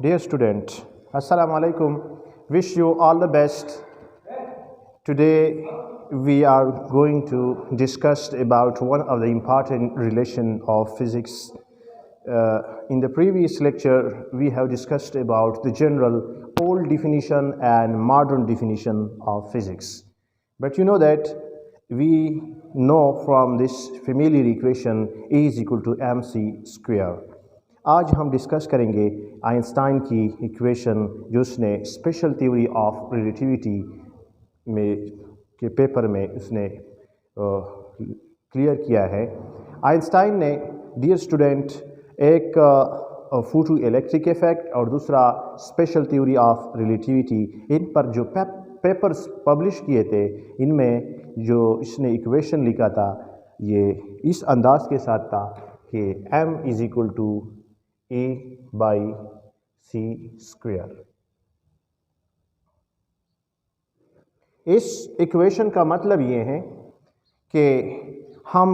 Dear student, Assalamu alaikum. Wish you all the best. Today we are going to discuss about one of the important relation of physics. In the previous lecture we have discussed about the general old definition and modern definition of physics. But you know that we know from this familiar equation A is equal to mc square. आज हम discuss करेंगे Einstein की equation जो उसने special theory of relativity में के paper में उसने क्लियर किया है। आइंस्टाइन ने डियर स्टूडेंट एक फोटो इलेक्ट्रिक इफेक्ट और दूसरा स्पेशल थ्योरी ऑफ रिलेटिविटी, इन पर जो पेपर्स पब्लिश किए थे, इनमें जो इसने इक्वेशन लिखा था ये इस अंदाज के साथ था कि m is equal to a by c square. इस इक्वेशन का मतलब ये है कि हम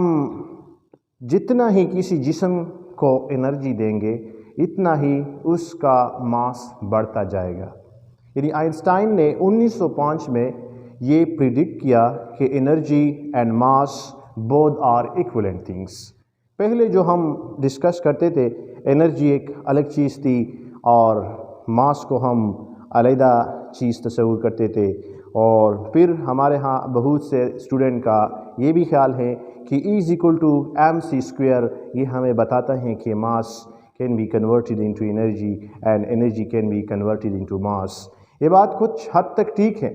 जितना ही किसी जिस्म को एनर्जी देंगे इतना ही उसका मास बढ़ता जाएगा। यानी आइंस्टाइन ने 1905 में ये प्रिडिक्ट किया कि energy and mass both are equivalent things. पहले जो हम डिस्कस करते थे एनर्जी एक अलग चीज़ थी और मास को हम अलग चीज़ तस्वूर करते थे, और फिर हमारे यहाँ बहुत से स्टूडेंट का ये भी ख्याल है कि E is equal to mc square, ये हमें बताता है कि mass can be converted into energy and energy can be converted into mass. ये बात कुछ हद तक ठीक है,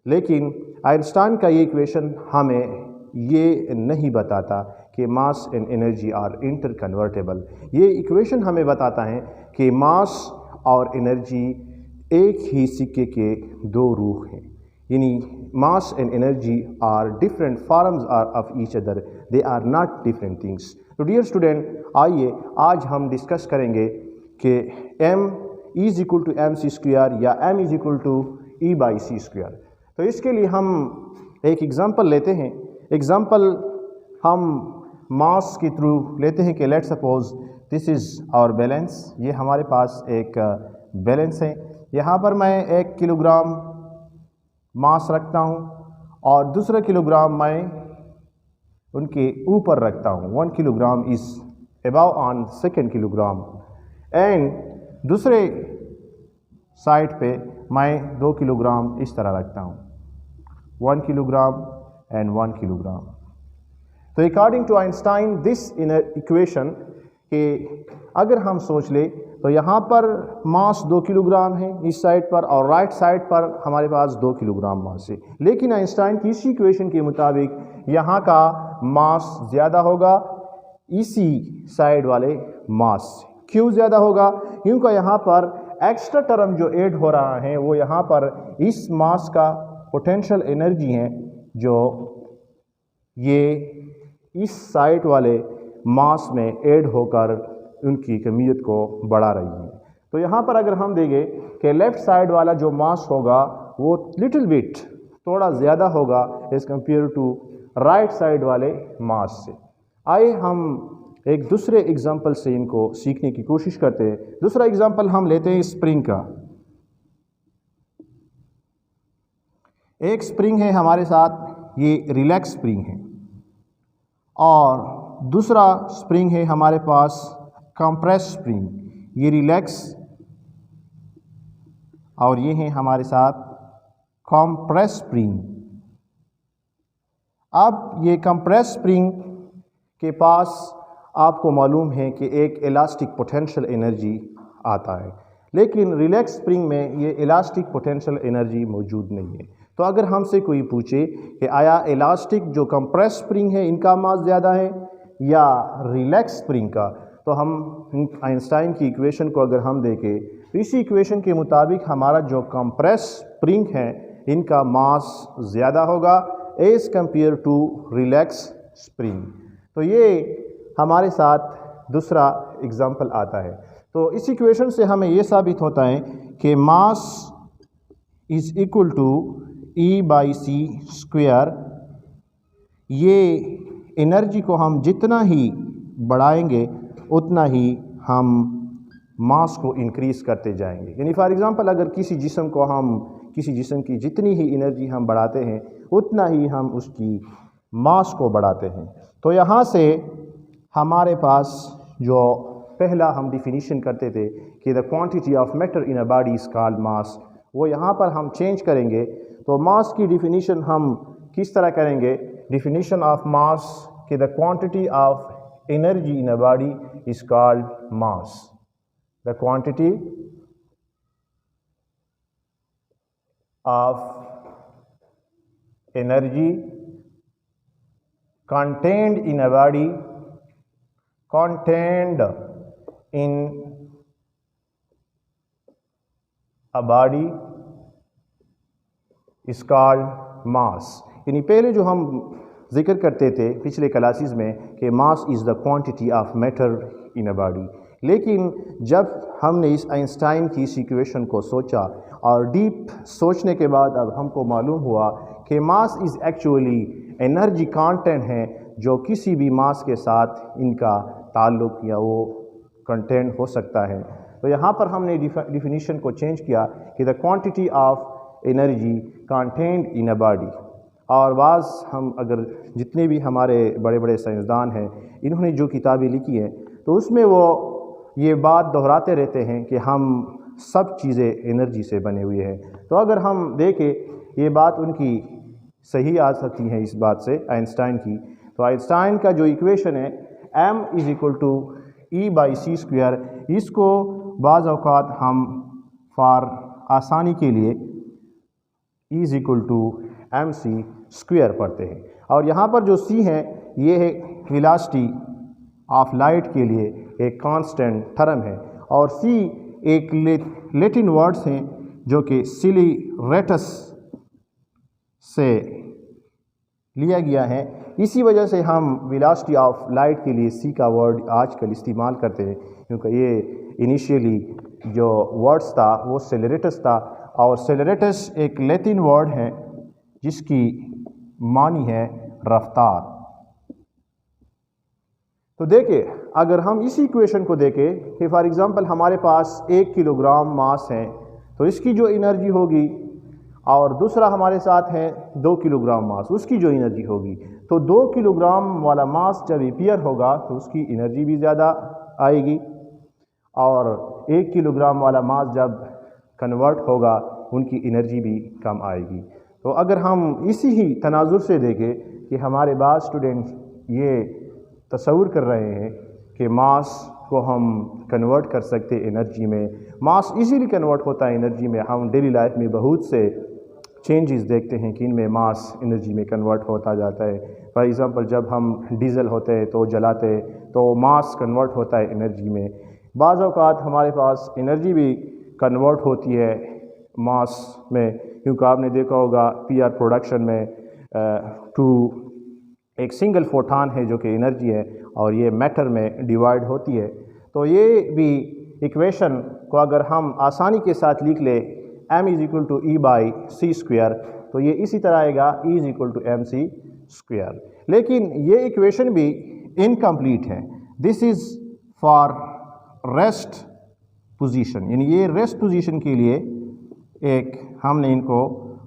लेकिन आइंस्टाइन का ये इक्वेशन हमें ये नहीं बताता कि mass and energy are interconvertible. ये इक्वेशन हमें बताता है कि मास और एनर्जी एक ही सिक्के के दो रूख हैं, यानी mass and energy are different forms are of each other, they are not different things. तो डियर स्टूडेंट, आइए आज हम डिस्कस करेंगे कि m is equal to mc square या m is equal to e by c square. तो इसके लिए हम एक एग्जांपल लेते हैं। एग्जांपल हम मास के थ्रू लेते हैं कि let suppose this is our balance. ये हमारे पास एक बैलेंस है। यहाँ पर मैं 1 किलोग्राम मास रखता हूँ और दूसरा किलोग्राम मैं उनके ऊपर रखता हूँ। 1 kilogram is above on second kilogram, and दूसरे साइड पे मैं 2 किलोग्राम इस तरह रखता हूँ, 1 किलोग्राम एंड 1 किलोग्राम। तो according to Einstein this in equation कि अगर हम सोच ले तो यहाँ पर मास 2 किलोग्राम है इस साइड पर, और राइट साइड पर हमारे पास 2 किलोग्राम मास है। लेकिन आइंस्टाइन की इसी इक्वेशन के मुताबिक यहाँ का मास ज़्यादा होगा इसी साइड वाले मास से। क्यों ज़्यादा होगा? क्योंकि यहाँ पर एक्स्ट्रा टर्म जो ऐड हो रहा है वो यहाँ पर इस मास का पोटेंशियल एनर्जी है जो ये इस साइड वाले मास में ऐड होकर उनकी कमियत को बढ़ा रही है। तो यहाँ पर अगर हम देखें कि लेफ़्ट साइड वाला जो मास होगा वो लिटिल बिट थोड़ा ज़्यादा होगा as compare to right side वाले मास से। आइए हम एक दूसरे एग्जांपल से इनको सीखने की कोशिश करते हैं। दूसरा एग्जांपल हम लेते हैं स्प्रिंग का। एक स्प्रिंग है हमारे साथ, ये रिलैक्स स्प्रिंग है, और दूसरा स्प्रिंग है हमारे पास कंप्रेस स्प्रिंग। ये रिलैक्स और ये है हमारे साथ कंप्रेस स्प्रिंग। अब ये कंप्रेस स्प्रिंग के पास आपको मालूम है कि एक इलास्टिक पोटेंशियल एनर्जी आता है, लेकिन रिलैक्स स्प्रिंग में ये इलास्टिक पोटेंशियल एनर्जी मौजूद नहीं है। तो अगर हमसे कोई पूछे कि आया इलास्टिक जो कंप्रेस स्प्रिंग है इनका मास ज़्यादा है या रिलैक्स स्प्रिंग का, तो हम आइंस्टाइन की इक्वेशन को अगर हम देखें तो इसी इक्वेशन के मुताबिक हमारा जो कंप्रेस स्प्रिंग है इनका मास ज़्यादा होगा as compare to relax spring. तो ये हमारे साथ दूसरा एग्जाम्पल आता है। तो इस इक्वेशन से हमें ये साबित होता है कि mass is equal to E by C square. ये एनर्जी को हम जितना ही बढ़ाएंगे उतना ही हम मास को इंक्रीज़ करते जाएंगे। यानी फॉर एग्ज़ाम्पल अगर किसी जिस्म की जितनी ही एनर्जी हम बढ़ाते हैं उतना ही हम उसकी मास को बढ़ाते हैं। तो यहाँ से हमारे पास जो पहला हम डिफिनीशन करते थे कि the quantity of matter in a body is called मास, वो यहाँ पर हम चेंज करेंगे। तो मास की डिफिनीशन हम किस तरह करेंगे? डिफिनीशन ऑफ मास कि the quantity of energy in a body is called mass. The quantity of energy contained in a body is called mass। यानी पहले जो हम जिक्र करते थे पिछले क्लासेस में कि mass is the quantity of matter in a body, लेकिन जब हमने इस आइंस्टाइन की इस इक्वेशन को सोचा और डीप सोचने के बाद अब हमको मालूम हुआ कि mass is actually energy content है जो किसी भी मास के साथ इनका ताल्लुक़ या वो कंटेंट हो सकता है। तो यहाँ पर हमने डिफिनीशन को चेंज किया कि the quantity of energy content in a body. और बाज़ हम अगर जितने भी हमारे बड़े बड़े साइंसदान हैं इन्होंने जो किताबें लिखी हैं तो उसमें वो ये बात दोहराते रहते हैं कि हम सब चीज़ें एनर्जी से बने हुए हैं। तो अगर हम देखें ये बात उनकी सही आ सकती है इस बात से आइंस्टाइन की, तो आइंस्टाइन का जो इक्वेशन है m is equal to E/c², इसको बाज़ औक़ात हम फॉर आसानी के लिए E is equal to mc² पढ़ते हैं। और यहाँ पर जो c है ये है वेलोसिटी ऑफ लाइट के लिए एक कांस्टेंट टर्म है, और c एक लैटिन वर्ड्स हैं जो कि सिलिरेटस से लिया गया है। इसी वजह से हम वेलोसिटी ऑफ लाइट के लिए c का वर्ड आजकल इस्तेमाल करते हैं, क्योंकि ये इनिशियली जो वर्ड्स था वो सिलिरेटस था, और सिलिरेटस एक लैटिन वर्ड है जिसकी मानी है रफ्तार। तो देखिए अगर हम इसी इक्वेशन को देखें कि फॉर एग्ज़ाम्पल हमारे पास 1 किलोग्राम मास है तो इसकी जो एनर्जी होगी, और दूसरा हमारे साथ है 2 किलोग्राम मास, उसकी जो एनर्जी होगी, तो 2 किलोग्राम वाला मास जब अपीयर होगा तो उसकी एनर्जी भी ज़्यादा आएगी, और 1 किलोग्राम वाला मास जब कन्वर्ट होगा उनकी एनर्जी भी कम आएगी। तो अगर हम इसी ही तनाजुर से देखें कि हमारे बाद स्टूडेंट्स ये तसव्वुर कर रहे हैं कि मास को हम कन्वर्ट कर सकते एनर्जी में, मास इजीली कन्वर्ट होता है एनर्जी में। हम डेली लाइफ में बहुत से चेंजेस देखते हैं कि इनमें मास एनर्जी में कन्वर्ट होता जाता है। फॉर एग्ज़ाम्पल जब हम डीजल होते हैं तो जलाते हैं तो मास कन्वर्ट होता है एनर्जी में। बाज़ औक़ात हमारे पास एनर्जी भी कन्वर्ट होती है मास में, क्योंकि आपने देखा होगा पीआर प्रोडक्शन में टू एक सिंगल फोटान है जो कि एनर्जी है, और ये मैटर में डिवाइड होती है। तो ये भी इक्वेशन को अगर हम आसानी के साथ लिख ले m is equal to E/c², तो ये इसी तरह आएगा E is equal to mc²। लेकिन ये इक्वेशन भी इनकम्प्लीट है। This is for rest position, यानी ये रेस्ट पोजीशन के लिए एक हमने इनको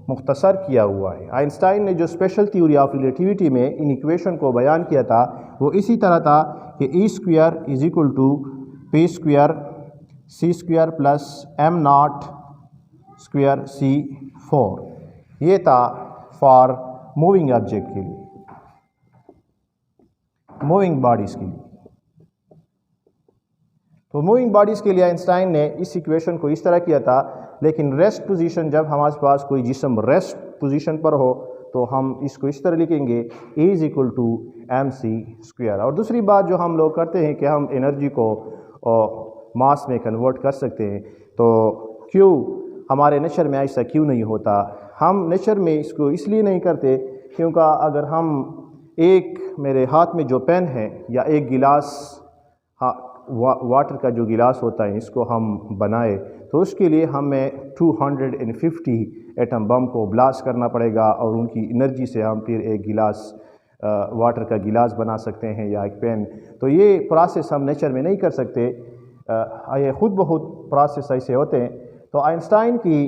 मुख्तसर किया हुआ है। आइंस्टाइन ने जो स्पेशल थ्योरी ऑफ रिलेटिविटी में इन इक्वेशन को बयान किया था वो इसी तरह था कि E² is equal to p² c² plus m0² c4। ये था फॉर मूविंग ऑब्जेक्ट के लिए, मूविंग बॉडीज़ के लिए। तो मूविंग बॉडीज़ के लिए आइंस्टाइन ने इस इक्वेशन को इस तरह किया था, लेकिन रेस्ट पोजीशन जब हमारे पास कोई जिस्म रेस्ट पोजीशन पर हो तो हम इसको इस तरह लिखेंगे E is equal to mc²। और दूसरी बात जो हम लोग करते हैं कि हम एनर्जी को मास में कन्वर्ट कर सकते हैं, तो क्यों हमारे नेचर में ऐसा क्यों नहीं होता? हम नेचर में इसको इसलिए नहीं करते क्योंकि अगर हम मेरे हाथ में जो पेन है या एक गिलास वाटर का जो गिलास होता है इसको हम बनाए तो उसके लिए हमें 250 एटम बम को ब्लास्ट करना पड़ेगा, और उनकी एनर्जी से हम फिर एक गिलास वाटर का गिलास बना सकते हैं या एक पेन। तो ये प्रोसेस हम नेचर में नहीं कर सकते। ये ख़ुद बहुत प्रोसेस ऐसे होते हैं। तो आइंस्टाइन की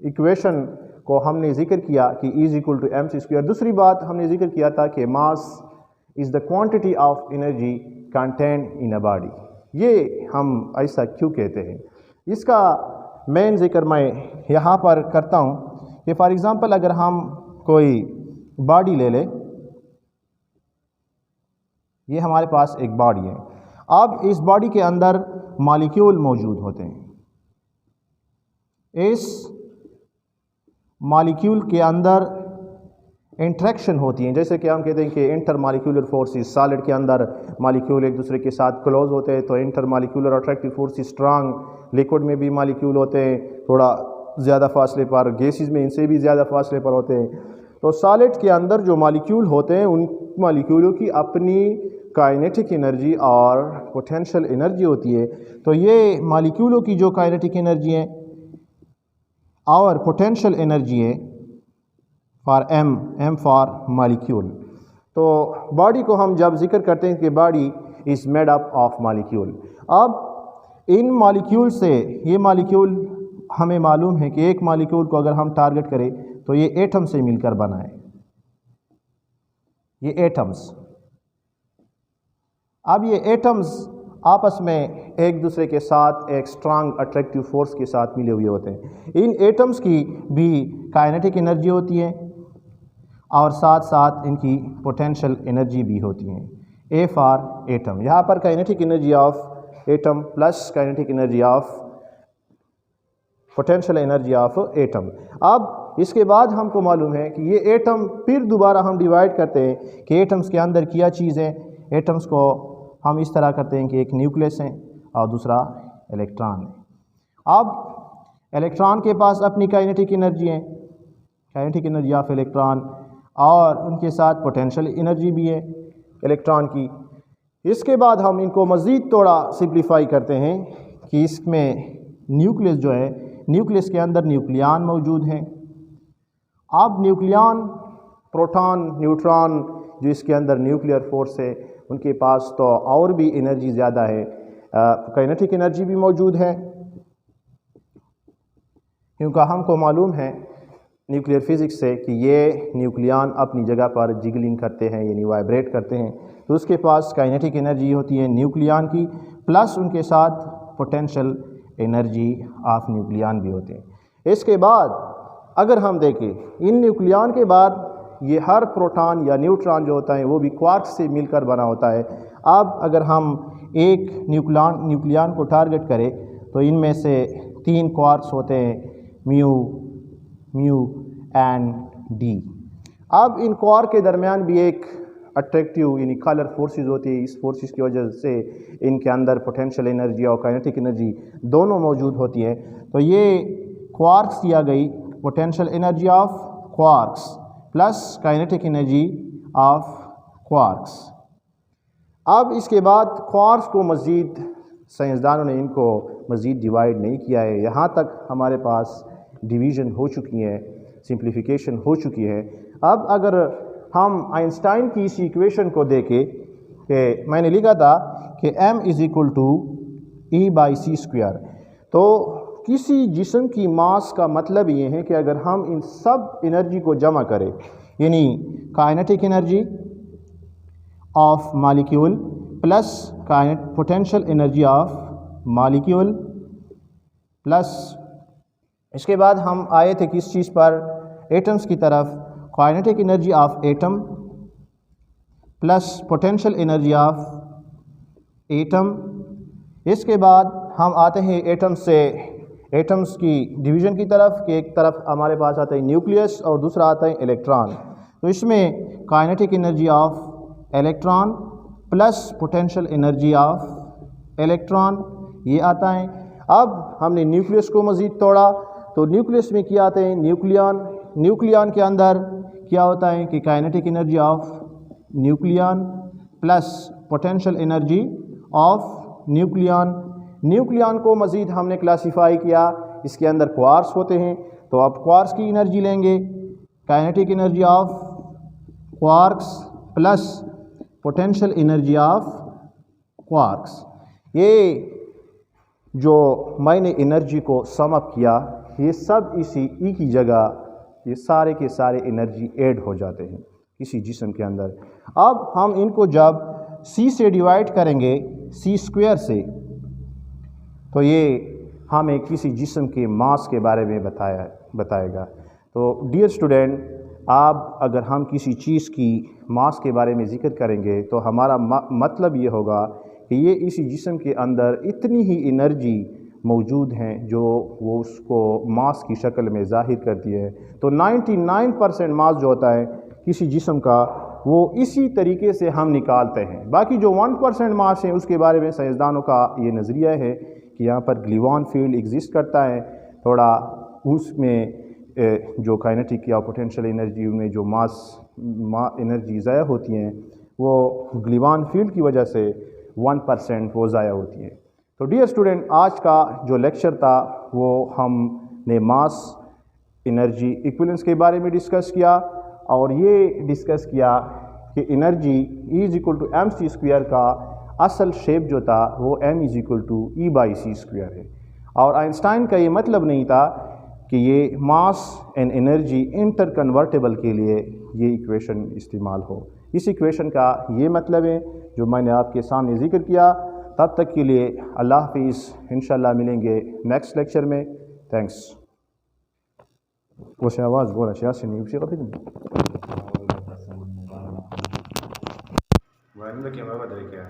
इक्वेशन को हमने ज़िक्र किया कि E=mc²। दूसरी बात हमने ज़िक्र किया था कि mass is the quantity of energy content in a body. ये हम ऐसा क्यों कहते हैं, इसका मेन ज़िक्र मैं यहाँ पर करता हूँ कि फॉर एग्ज़ाम्पल अगर हम कोई बॉडी ले लें, ये हमारे पास एक बॉडी है। अब इस बॉडी के अंदर मॉलिक्यूल मौजूद होते हैं। इस मॉलिक्यूल के अंदर इंट्रैक्शन होती हैं, जैसे कि हम कहते हैं कि इंटर मॉलिक्यूलर फोर्सेस। सॉलिड के अंदर मॉलिक्यूल एक दूसरे के साथ क्लोज होते हैं तो inter molecular attractive forces strong. Liquid में भी मॉलिक्यूल होते हैं थोड़ा ज़्यादा फासले पर, गैसेस में इनसे भी ज़्यादा फासले पर होते हैं। तो सॉलिड के अंदर जो मॉलिक्यूल होते हैं उन मॉलिक्यूलों की अपनी काइनेटिक एनर्जी और पोटेंशियल एनर्जी होती है। तो ये मॉलिक्यूलों की जो काइनेटिक एनर्जी है और पोटेंशियल एनर्जी है फॉर एम फॉर मॉलिक्यूल। तो बॉडी को हम जब जिक्र करते हैं कि body is made up of molecule. अब इन मॉलिक्यूल से, ये मॉलिक्यूल हमें मालूम है कि एक मॉलिक्यूल को अगर हम टारगेट करें तो ये एटम से मिलकर बना है, ये एटम्स। अब ये एटम्स आपस में एक दूसरे के साथ एक स्ट्रांग अट्रैक्टिव फोर्स के साथ मिले हुए होते हैं। इन एटम्स की भी काइनेटिक एनर्जी होती है और साथ साथ इनकी पोटेंशियल एनर्जी भी होती है। ए फॉर एटम, यहाँ पर kinetic energy of atom plus kinetic energy of potential energy of atom. अब इसके बाद हमको मालूम है कि ये एटम फिर दोबारा हम डिवाइड करते हैं कि एटम्स के अंदर क्या चीज़ है। एटम्स को हम इस तरह करते हैं कि एक न्यूक्लियस है और दूसरा इलेक्ट्रॉन है। अब इलेक्ट्रॉन के पास अपनी काइनेटिक एनर्जी है, काइनेटिक एनर्जी ऑफ इलेक्ट्रॉन, और उनके साथ पोटेंशियल एनर्जी भी है इलेक्ट्रॉन की। इसके बाद हम इनको मज़ीद थोड़ा सिंप्लीफाई करते हैं कि इसमें न्यूक्लियस जो है, न्यूक्लियस के अंदर न्यूक्लियन मौजूद हैं। अब न्यूक्लियन, प्रोटॉन, न्यूट्रॉन जो इसके अंदर न्यूक्लियर फोर्स है, उनके पास तो और भी एनर्जी ज़्यादा है, काइनेटिक एनर्जी भी मौजूद है। क्योंकि हमको मालूम है न्यूक्लियर फिज़िक्स से कि ये न्यूक्लियन अपनी जगह पर जिगलिंग करते हैं, यानी वाइब्रेट करते हैं। तो उसके पास काइनेटिक एनर्जी होती है न्यूक्लियन की, प्लस उनके साथ पोटेंशियल एनर्जी ऑफ न्यूक्लियन भी होते हैं। इसके बाद अगर हम देखें इन न्यूक्लियन के बाद ये हर प्रोटॉन या न्यूट्रॉन जो होता है वो भी क्वार्क्स से मिलकर बना होता है। अब अगर हम एक न्यूक्लियन को टारगेट करें तो इनमें से 3 क्वार्क्स होते हैं, म्यू एंड डी। अब इन क्वार्क के दरमियान भी एक अट्रैक्टिव यानी कलर फोर्सेस होती है। इस फोर्सेस की वजह से इनके अंदर पोटेंशियल एनर्जी और काइनेटिक एनर्जी दोनों मौजूद होती है। तो ये क्वार्क्स दिया गई potential energy of quarks plus kinetic energy of quarks. अब इसके बाद क्वार्क्स को मज़ीद साइंसदानों ने इनको मज़ीद डिवाइड नहीं किया है। यहाँ तक हमारे पास डिवीज़न हो चुकी है, सिंप्लीफिकेशन हो चुकी है। अब अगर हम आइंस्टाइन की इस इक्वेशन को देखें कि मैंने लिखा था कि m=E/c², तो किसी जिस्म की मास का मतलब ये है कि अगर हम इन सब एनर्जी को जमा करें, यानी kinetic energy of molecule plus potential energy of molecule, plus इसके बाद हम आए थे किस चीज़ पर, एटम्स की तरफ, kinetic energy of atom plus potential energy of atom. इसके बाद हम आते हैं एटम्स की डिवीज़न की तरफ, कि एक तरफ हमारे पास आता है न्यूक्लियस और दूसरा आता है इलेक्ट्रॉन। तो इसमें kinetic energy of electron plus potential energy of electron ये आता है। अब हमने न्यूक्लियस को मज़ीद तोड़ा तो न्यूक्लियस में क्या आते हैं, न्यूक्लियन के अंदर क्या होता है कि kinetic energy of nucleon plus potential energy of nucleon को मज़ीद हमने क्लासीफाई किया, इसके अंदर क्वार्क्स होते हैं। तो अब क्वार्क्स की एनर्जी लेंगे, kinetic energy of quarks plus potential energy of quarks. ये जो मैंने एनर्जी को सम अप किया, ये सब इसी ई की जगह ये सारे के सारे एनर्जी ऐड हो जाते हैं किसी जिस्म के अंदर। अब हम इनको जब c से डिवाइड करेंगे c² से, तो ये हमें किसी जिस्म के मास के बारे में बताएगा। तो डियर स्टूडेंट, आप अगर हम किसी चीज़ की मास के बारे में ज़िक्र करेंगे तो हमारा मतलब ये होगा कि ये इसी जिस्म के अंदर इतनी ही एनर्जी मौजूद हैं जो वो उसको मास की शक्ल में ज़ाहिर करती है। तो 99% मास जो होता है किसी जिस्म का, वो इसी तरीके से हम निकालते हैं। बाकी जो 1% मास है उसके बारे में साइंसदानों का ये नज़रिया है कि यहाँ पर ग्लीवान फील्ड एग्जिस्ट करता है, थोड़ा उसमें जो काइनेटिक या पोटेंशियल एनर्जी, उनमें जो मास एनर्जी ज़ाया होती हैं वो ग्लीवान फील्ड की वजह से 1% वो ज़ाया होती है। तो डियर स्टूडेंट, आज का जो लेक्चर था वो हमने मास एनर्जी इक्विवेलेंस के बारे में डिस्कस किया, और ये डिस्कस किया कि एनर्जी E=mc² का असल शेप जो था वो m=E/c² है। और आइंस्टाइन का ये मतलब नहीं था कि ये मास एंड एनर्जी इंटर कन्वर्टेबल के लिए ये इक्वेशन इस्तेमाल हो। इस इक्वेशन का ये मतलब है जो मैंने आपके सामने ज़िक्र किया। तब तक के लिए अल्लाह हाफिज़, इंशाल्लाह मिलेंगे नेक्स्ट लेक्चर में। थैंक्स। वो से आवाज़ बोला सियासी नहीं उसी कभी क्या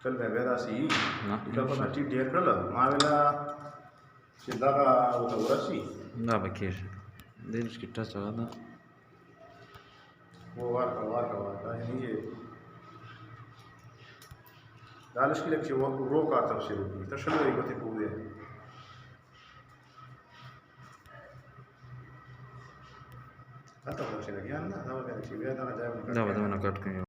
कल मैं बेदा सी इधर पर नटी डेर कर ला मावेला सीधा का वो तो रसी ना बकेश दिन की टच होगा ना वो वार का नहीं ये दालिश की लक्ष्य वो रो का तफसीर होगी तो शुरू ही होती पूरे आता है लक्ष्य लगे ना ना वो क्या लक्ष्य बेदा ना जाए ना बता मैं ना कट करूँ।